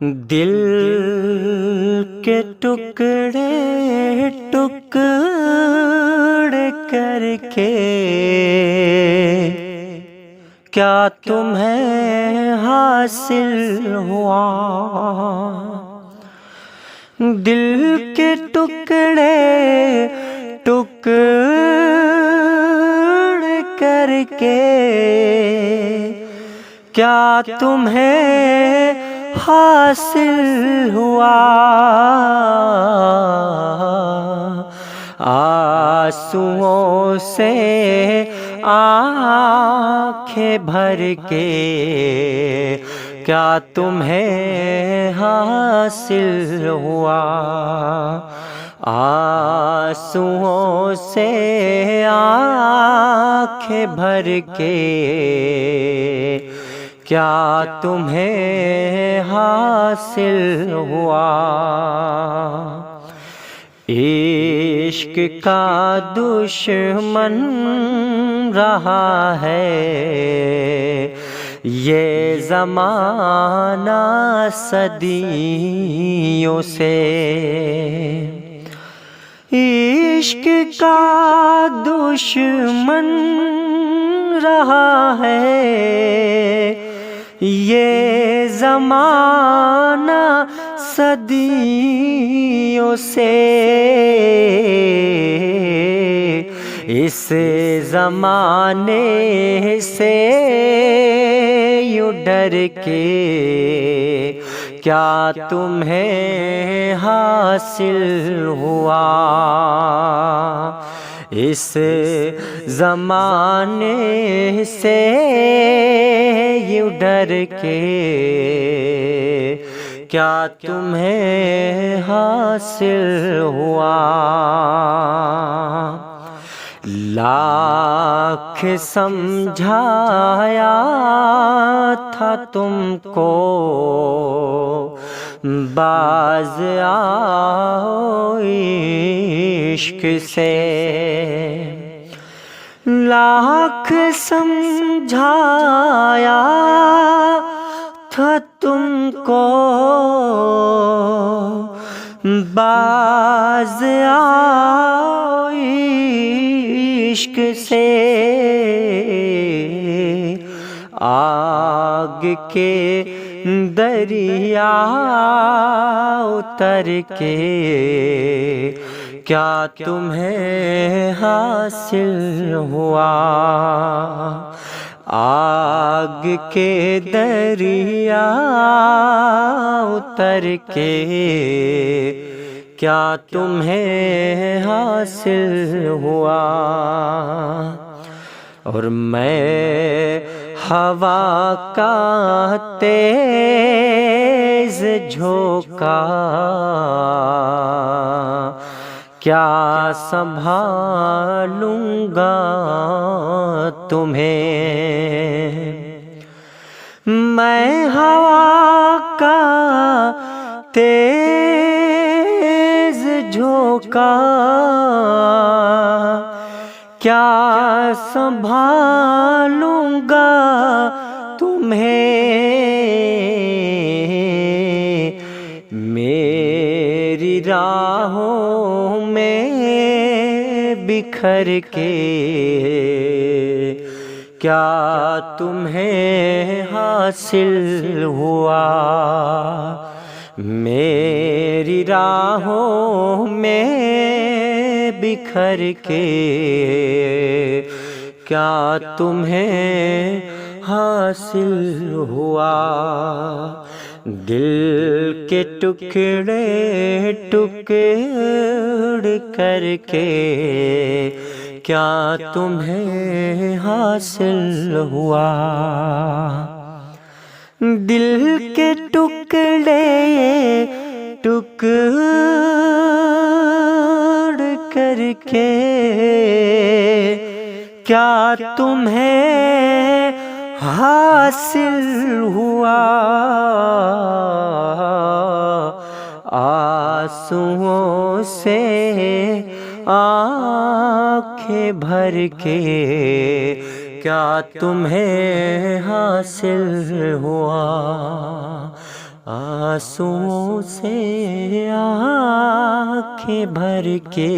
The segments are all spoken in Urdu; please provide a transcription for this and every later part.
دل کے ٹکڑے ٹکڑے کر کے کیا تمہیں حاصل ہوا؟ دل کے ٹکڑے ٹکڑے کر کے کیا تمہیں حاصل ہوا؟ آنسوؤں سے آنکھیں بھر کے کیا تمہیں حاصل ہوا؟ آنسوؤں سے آنکھیں بھر کے کیا تمہیں حاصل ہوا؟ عشق کا دشمن رہا ہے یہ زمانہ صدیوں سے، عشق کا دشمن رہا ہے یہ زمانہ صدیوں سے، اس زمانے سے یوں ڈر کے کیا تمہیں حاصل ہوا؟ اس زمانے سے یوں ڈر کے کیا تمہیں حاصل ہوا؟ لاکھ سمجھایا تھا تم کو باز آؤ عشق سے، لاکھ سمجھایا تھا تم کو باز آؤ عشق سے، آگ کے دریا اتر کے کیا تمہیں حاصل ہوا؟ آگ کے دریا اتر کے کیا تمہیں حاصل ہوا؟ اور میں ہوا کا تیز جھونکا کیا سنبھالوں گا تمہیں؟ میں ہوا کا تیز جھونکا کیا سنبھالوں گا تمہیں؟ میری راہوں میں بکھر کے کیا تمہیں حاصل ہوا؟ میری راہوں میں بکھر کے کیا تمہیں حاصل ہوا؟ دل کے ٹکڑے ٹکڑے کر کے کیا تمہیں حاصل ہوا؟ دل کے ٹکڑے ٹکڑے کر کے کیا تمہیں حاصل ہوا؟ آنسوؤں سے آنکھیں بھر کے کیا تمہیں حاصل ہوا؟ آنسوؤں سے آنکھیں بھر کے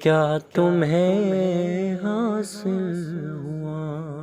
کیا تمہیں حاصل ہوا؟